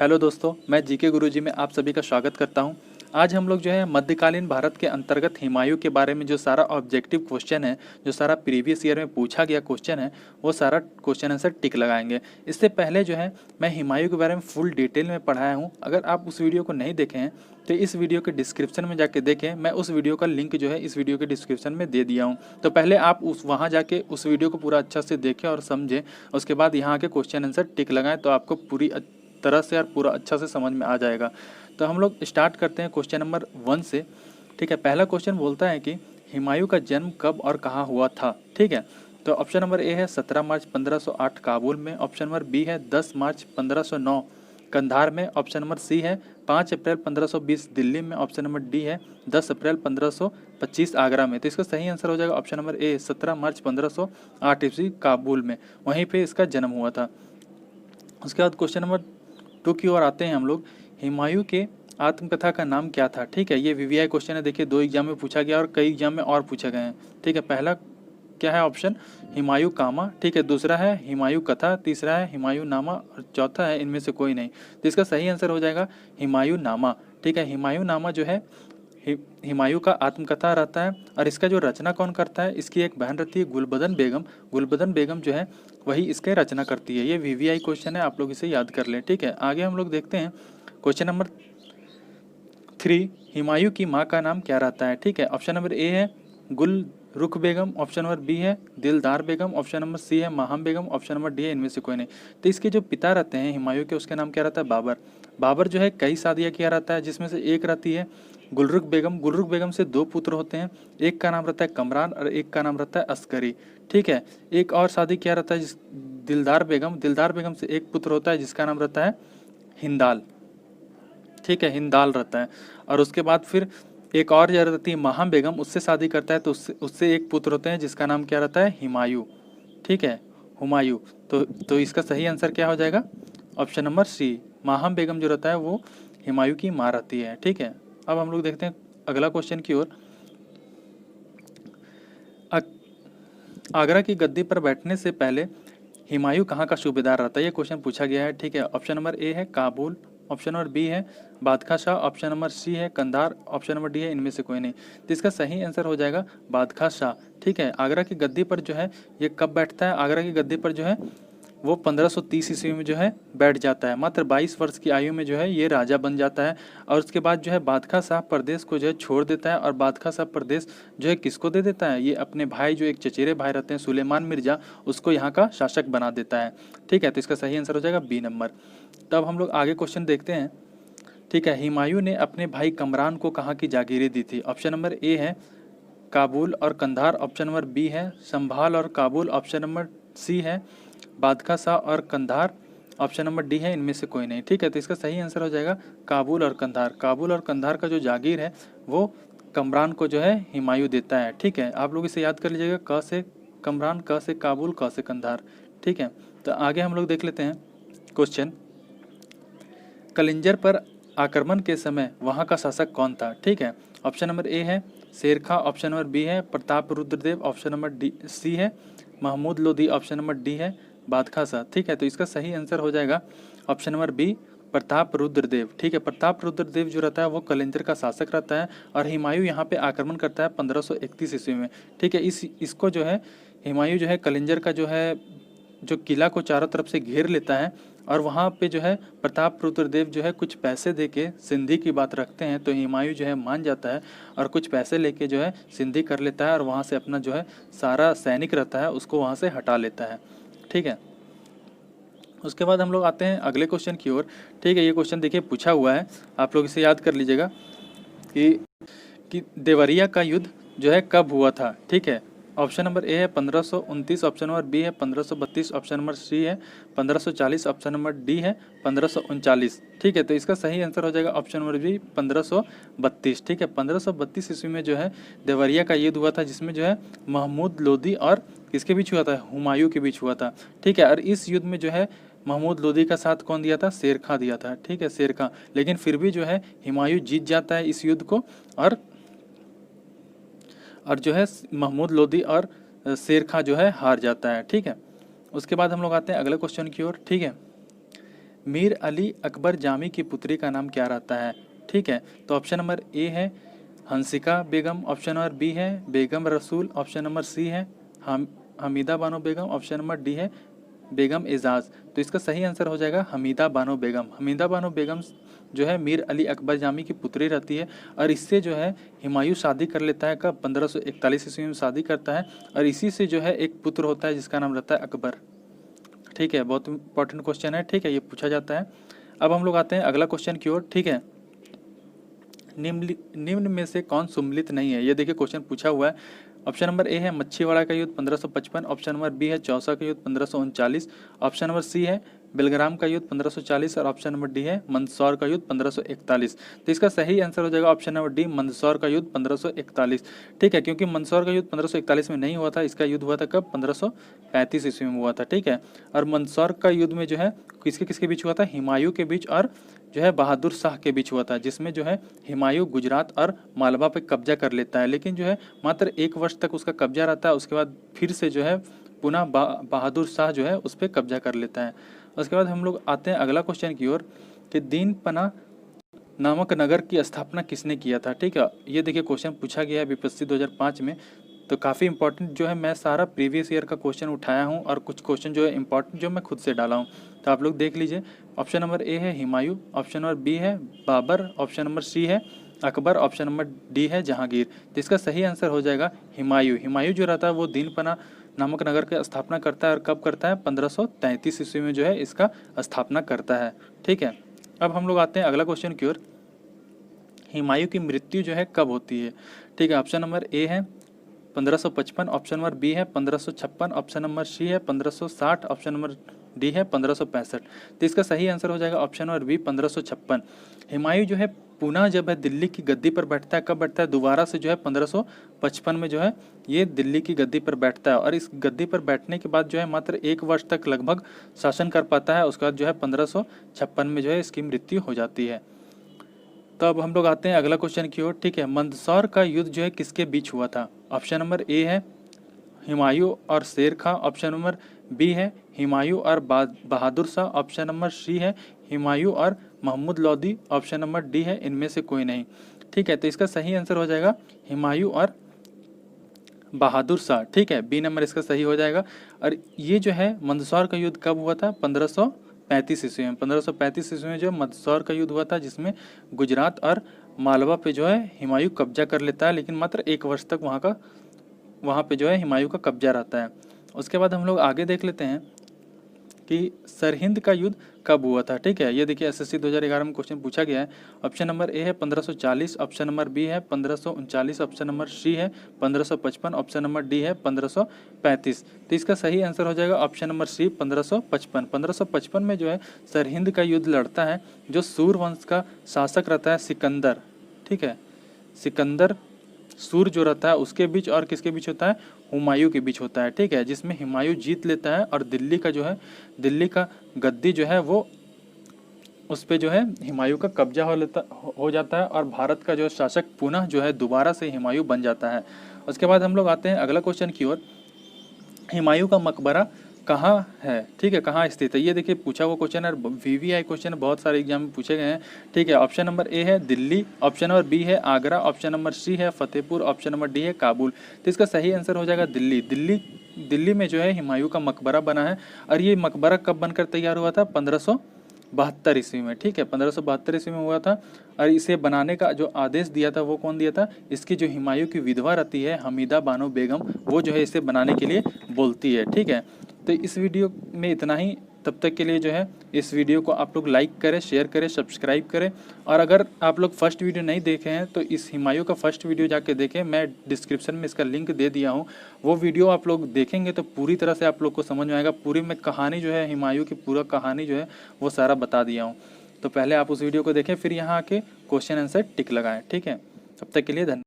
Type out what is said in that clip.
Hello दोस्तों, मैं GK गुरुजी में आप सभी का स्वागत करता हूं। आज हम लोग जो है मध्यकालीन भारत के अंतर्गत हुमायूं के बारे में जो सारा ऑब्जेक्टिव क्वेश्चन है, जो सारा प्रीवियस ईयर में पूछा गया क्वेश्चन है, वो सारा क्वेश्चन आंसर टिक लगाएंगे। इससे पहले जो है मैं हुमायूं के बारे में फुल डिटेल में पढ़ाया हूँ। अगर आप उस वीडियो को नहीं देखे हैं तो इस वीडियो के डिस्क्रिप्शन में जाके देखें। मैं उस वीडियो का लिंक जो है इस वीडियो के डिस्क्रिप्शन में दे दिया हूँ। तो पहले आप वहाँ जाके उस वीडियो को पूरा अच्छा से देखें और समझें। उसके बाद यहाँ के क्वेश्चन आंसर टिक लगाएं तो आपको पूरी तरह से यार पूरा अच्छा से समझ में आ जाएगा। तो हम लोग स्टार्ट करते हैं क्वेश्चन नंबर 1 से। ठीक है, पहला क्वेश्चन बोलता है कि हुमायूं का जन्म कब और कहाँ हुआ था। ठीक है, तो ऑप्शन नंबर ए है 17 मार्च 1508 काबुल में। ऑप्शन नंबर बी है 10 मार्च 1509 कंधार में। ऑप्शन नंबर सी है 5 अप्रैल 1520 दिल्ली में। ऑप्शन नंबर डी है 10 अप्रैल 1525 आगरा में। तो इसका सही आंसर हो जाएगा ऑप्शन नंबर ए 17 मार्च 1508 ईस्वी काबुल में, वहीं पे इसका जन्म हुआ था। उसके बाद क्वेश्चन नंबर 2 की ओर आते हैं हम लोग। हुमायूं के आत्मकथा का नाम क्या था। ठीक है, ये वीवीआई क्वेश्चन है। देखिए 2 एग्जाम में पूछा गया और कई एग्जाम में और पूछे गए हैं। ठीक है, पहला क्या है ऑप्शन हुमायूं कामा। ठीक है, दूसरा है हुमायूं कथा, तीसरा है हुमायूं नामा और चौथा है इनमें से कोई नहीं। तो इसका सही आंसर हो जाएगा हुमायूं नामा। ठीक है, हुमायूं नामा जो है हुमायूं का आत्मकथा रहता है। और इसका जो रचना कौन करता है, इसकी एक बहन रहती है गुलबदन बेगम। गुलबदन बेगम जो है वही इसके रचना करती है। ये वीवीआई क्वेश्चन है, आप लोग इसे याद कर लें। ठीक है, आगे हम लोग देखते हैं क्वेश्चन नंबर 3। हुमायूं की माँ का नाम क्या रहता है। ठीक है, ऑप्शन नंबर ए है गुल रुख बेगम। ऑप्शन नंबर बी है दिलदार बेगम। ऑप्शन नंबर सी है माहम बेगम। ऑप्शन नंबर डी है इनमें से कोई नहीं। तो इसके जो पिता रहते हैं हुमायूं के, उसके नाम क्या रहता है बाबर। बाबर जो है कई शादियाँ किया रहता है, जिसमें से एक रहती है गुलरुख बेगम। गुलरुख बेगम से 2 पुत्र होते हैं, एक का नाम रहता है कमरान और एक का नाम रहता है अस्करी। ठीक है, एक और शादी किया रहता है दिलदार बेगम। दिलदार बेगम से एक पुत्र होता है जिसका नाम रहता है हिंदाल। ठीक है, हिंदाल रहता है। और उसके बाद फिर एक और जो रहती है माहम बेगम, उससे शादी करता है तो उससे एक पुत्र होते हैं जिसका नाम क्या रहता है हुमायूं। ठीक है, हुमायूं। तो इसका सही आंसर क्या हो जाएगा ऑप्शन नंबर सी। माहम बेगम जो रहता है वो हुमायूं की माँ रहती है। ठीक है, अब हम लोग देखते हैं अगला क्वेश्चन की ओर। आगरा की गद्दी पर बैठने से पहले हुमायूं कहाँ का सूबेदार रहता है, ये क्वेश्चन पूछा गया है। ठीक है, ऑप्शन नंबर ए है काबुल। ऑप्शन नंबर बी है Badshah Shah. Option number C है कंधार। ऑप्शन नंबर डी है इनमें से कोई नहीं। तो इसका सही आंसर हो जाएगा बादशाह शाह। ठीक है, आगरा की गद्दी पर जो है ये कब बैठता है, आगरा की गद्दी पर जो है वो 1530 ईस्वी में जो है बैठ जाता है। मात्र 22 वर्ष की आयु में जो है ये राजा बन जाता है। और उसके बाद जो है बादशाह साहब प्रदेश को जो है छोड़ देता है। और बादशाह साहब प्रदेश जो है किसको दे देता है, ये अपने भाई जो एक चचेरे भाई रहते हैं सुलेमान मिर्जा, उसको यहाँ का शासक बना देता है। ठीक है, तो इसका सही आंसर हो जाएगा बी नंबर। तब हम लोग आगे क्वेश्चन देखते हैं। ठीक है, हुमायूं ने अपने भाई कमरान को कहाँ की जागीरें दी थी। ऑप्शन नंबर ए है काबुल और कंधार। ऑप्शन नंबर बी है संभाल और काबुल। ऑप्शन नंबर सी है बादशाह शाह और कंधार। ऑप्शन नंबर डी है इनमें से कोई नहीं। ठीक है, तो इसका सही आंसर हो जाएगा काबुल और कंधार। काबुल और कंधार का जो जागीर है वो कमरान को जो है हुमायूं देता है। ठीक है, आप लोग इसे याद कर लीजिएगा, क से कमरान, क से काबुल, क से कंधार। ठीक है, तो आगे हम लोग देख लेते हैं क्वेश्चन। कलिंजर पर आक्रमण के समय वहाँ का शासक कौन था। ठीक है, ऑप्शन नंबर ए है शेर खां। ऑप्शन नंबर बी है Pratap Rudradev. Option number D C है Mahmud Lodhi. Option number D है बादशाह शाह। ठीक है, तो इसका सही आंसर हो जाएगा option number B Pratap Rudradev. ठीक है, प्रताप रुद्रदेव जो रहता है वो कलिंजर का शासक रहता है और हुमायूं यहाँ पे आक्रमण करता है 1531 ईस्वी में। ठीक है, इसको जो है हुमायूं जो है कलिंजर का जो किला को चारों तरफ से घेर लेता है। और वहाँ पे जो है प्रताप रुद्रदेव जो है कुछ पैसे देके सिंधी की बात रखते हैं, तो हुमायूं जो है मान जाता है और कुछ पैसे लेके जो है सिंधी कर लेता है और वहाँ से अपना जो है सारा सैनिक रहता है उसको वहाँ से हटा लेता है। ठीक है, उसके बाद हम लोग आते हैं अगले क्वेश्चन की ओर। ठीक है, ये क्वेश्चन देखिए पूछा हुआ है, आप लोग इसे याद कर लीजिएगा कि देवरिया का युद्ध जो है कब हुआ था। ठीक है, ऑप्शन नंबर ए है 1529। ऑप्शन नंबर बी है 1532। ऑप्शन नंबर सी है 1540। ऑप्शन नंबर डी है 1539। ठीक है, तो इसका सही आंसर हो जाएगा ऑप्शन नंबर बी 1532। ठीक है, 1532 ईस्वी में जो है देवरिया का युद्ध हुआ था, जिसमें जो है महमूद लोदी और किसके बीच हुआ था, हुमायूं के बीच हुआ था। ठीक है, और इस युद्ध में जो है महमूद लोदी का साथ कौन दिया था, शेर खां दिया था। ठीक है, शेर खां, लेकिन फिर भी जो है हुमायूं जीत जाता है इस युद्ध को और जो है महमूद लोदी और शेर खां जो है हार जाता है। ठीक है, उसके बाद हम लोग आते हैं अगले क्वेश्चन की ओर। ठीक है, मीर अली अकबर जामी की पुत्री का नाम क्या रहता है? ठीक है, तो ऑप्शन नंबर ए है हंसिका बेगम, ऑप्शन नंबर बी है बेगम रसूल, ऑप्शन नंबर सी है Hamida Bano Begum, option number D है बेगम एजाज। तो इसका सही आंसर हो जाएगा हमीदा बानो बेगम। हमीदा बानो बेगम जो है मीर अली अकबर जामी की पुत्री रहती है और इससे जो है हुमायूं शादी कर लेता है। कब? 1541 ईस्वी में शादी करता है और इसी से जो है एक पुत्र होता है जिसका नाम रहता है अकबर। ठीक है, बहुत इंपॉर्टेंट क्वेश्चन है। ठीक है, ये पूछा जाता है। अब हम लोग आते हैं अगला क्वेश्चन की ओर। ठीक है, निम्न में से कौन सुम्मिलित नहीं है? ये देखिए क्वेश्चन पूछा हुआ है। ऑप्शन नंबर ए है मच्छीवाड़ा का युद्ध 1555, ऑप्शन नंबर बी है चौसा का युद्ध 1539, ऑप्शन नंबर सी है बेलग्राम का युद्ध 1540 और ऑप्शन नंबर डी है मंदसौर का युद्ध 1541। तो इसका सही आंसर हो जाएगा ऑप्शन नंबर डी मंदसौर का युद्ध 1541। ठीक है, क्योंकि मंदसौर का युद्ध 1541 में नहीं हुआ था, इसका युद्ध हुआ था कब? 1535 ईस्वी में हुआ था। ठीक है, और मंदसौर का युद्ध में जो है किसके किसके बीच हुआ था? हुमायूं के बीच और जो है बहादुर शाह के बीच हुआ था, जिसमें जो है हुमायूं गुजरात और मालवा पे कब्जा कर लेता है, लेकिन जो है मात्र 1 वर्ष तक उसका कब्जा रहता है। उसके बाद फिर से जो है पुनः बहादुर शाह जो है उस पर कब्जा कर लेता है। उसके बाद हम लोग आते हैं अगला क्वेश्चन की ओर कि दीनपना नामक नगर की स्थापना किसने किया था? ठीक है, ये देखिए क्वेश्चन पूछा गया है बीपीएससी 2005 में, तो काफ़ी इंपॉर्टेंट जो है मैं सारा प्रीवियस ईयर का क्वेश्चन उठाया हूँ और कुछ क्वेश्चन जो है इंपॉर्टेंट जो मैं खुद से डाला हूँ, तो आप लोग देख लीजिए। ऑप्शन नंबर ए है हुमायूं, ऑप्शन नंबर बी है बाबर, ऑप्शन नंबर सी है अकबर, ऑप्शन नंबर डी है जहांगीर। तो इसका सही आंसर हो जाएगा हुमायूं। हुमायूं जो रहता है वो दीनपना नामक नगर की स्थापना करता है और कब करता है? 1533 ईस्वी में जो है इसका स्थापना करता है। ठीक है, अब हम लोग आते हैं अगला क्वेश्चन की ओर। हुमायूं की मृत्यु जो है कब होती है? ठीक है, ऑप्शन नंबर ए है 1555, ऑप्शन नंबर बी है 1556, ऑप्शन नंबर सी है 1560, ऑप्शन नंबर डी है 1565। तो इसका सही आंसर हो जाएगा ऑप्शन नंबर बी 1556। हुमायूं जो है पुनः जब है दिल्ली की गद्दी पर बैठता है, कब बैठता है? दोबारा से जो है 1555 में जो है ये दिल्ली की गद्दी पर बैठता है और इस गद्दी पर बैठने के बाद जो है मात्र 1 वर्ष तक लगभग शासन कर पाता है। उसके बाद जो है 1556 में जो है इसकी मृत्यु हो जाती है। तो अब हम लोग आते हैं अगला क्वेश्चन की ओर। ठीक है, मंदसौर का युद्ध जो है किसके बीच हुआ था? ऑप्शन नंबर ए है हुमायूं और शेर खां, ऑप्शन नंबर बी है हुमायूं और Bahadur Shah, option number C है हुमायूं और Mahmud Lodi, option number D है इनमें से कोई नहीं। ठीक है, तो इसका सही आंसर हो जाएगा हुमायूं और बहादुर शाह। ठीक है, बी नंबर इसका सही हो जाएगा। और ये जो है मंदसौर का युद्ध कब हुआ था? 1535 ईस्वी में। 1535 ईस्वी में जो मंदसौर का युद्ध हुआ था, जिसमें गुजरात और मालवा पे जो है हुमायूं कब्जा कर लेता है, लेकिन मात्र 1 वर्ष तक वहाँ पे जो है हुमायूं का कब्जा रहता है। उसके बाद हम लोग आगे देख लेते हैं कि सरहिंद का युद्ध कब हुआ था। ठीक है, ये देखिए एसएससी 2011 में क्वेश्चन पूछा गया है। ऑप्शन नंबर ए है 1540, ऑप्शन नंबर बी है 1539, ऑप्शन नंबर सी है 1555, ऑप्शन नंबर डी है 1535। तो इसका सही आंसर हो जाएगा ऑप्शन नंबर सी 1555। 1555 में जो है सरहिंद का युद्ध लड़ता है जो सूर वंश का शासक रहता है सिकंदर। ठीक है, सिकंदर सूर जो रहता है उसके बीच और किसके बीच होता है? हुमायूं के बीच होता है। ठीक है, जिसमें हुमायूं जीत लेता है और दिल्ली का गद्दी जो है वो उस पे जो है हुमायूं का कब्जा हो जाता है और भारत का जो शासक पुनः जो है दोबारा से हुमायूं बन जाता है। उसके बाद हम लोग आते हैं अगला क्वेश्चन की ओर। हुमायूं का मकबरा कहाँ है? ठीक है, कहाँ स्थित है? ये देखिए पूछा हुआ क्वेश्चन है, वीवीआई क्वेश्चन बहुत सारे एग्जाम में पूछे गए हैं। ठीक है, ऑप्शन नंबर ए है दिल्ली, ऑप्शन नंबर बी है आगरा, ऑप्शन नंबर सी है फतेहपुर, ऑप्शन नंबर डी है काबुल। तो इसका सही आंसर हो जाएगा दिल्ली में जो है हुमायूं का मकबरा बना है और ये मकबरा कब बनकर तैयार हुआ था? 1572 ईस्वी में। ठीक है, 1572 ईस्वी में हुआ था और इसे बनाने का जो आदेश दिया था वो कौन दिया था? इसकी जो हुमायूं की विधवा रहती है हमीदा बानो बेगम, वो जो है इसे बनाने के लिए बोलती है। ठीक है, तो इस वीडियो में इतना ही। तब तक के लिए जो है इस वीडियो को आप लोग लाइक करें, शेयर करें, सब्सक्राइब करें और अगर आप लोग फर्स्ट वीडियो नहीं देखे हैं तो इस हुमायूं का फर्स्ट वीडियो जाके देखें। मैं डिस्क्रिप्शन में इसका लिंक दे दिया हूं, वो वीडियो आप लोग देखेंगे तो पूरी तरह से आप लोग को समझ में आएगा। पूरी में कहानी जो है हुमायूं की पूरा कहानी जो है वो सारा बता दिया हूँ। तो पहले आप उस वीडियो को देखें, फिर यहाँ आके क्वेश्चन आंसर टिक लगाएं। ठीक है, तब तक के लिए धन्यवाद।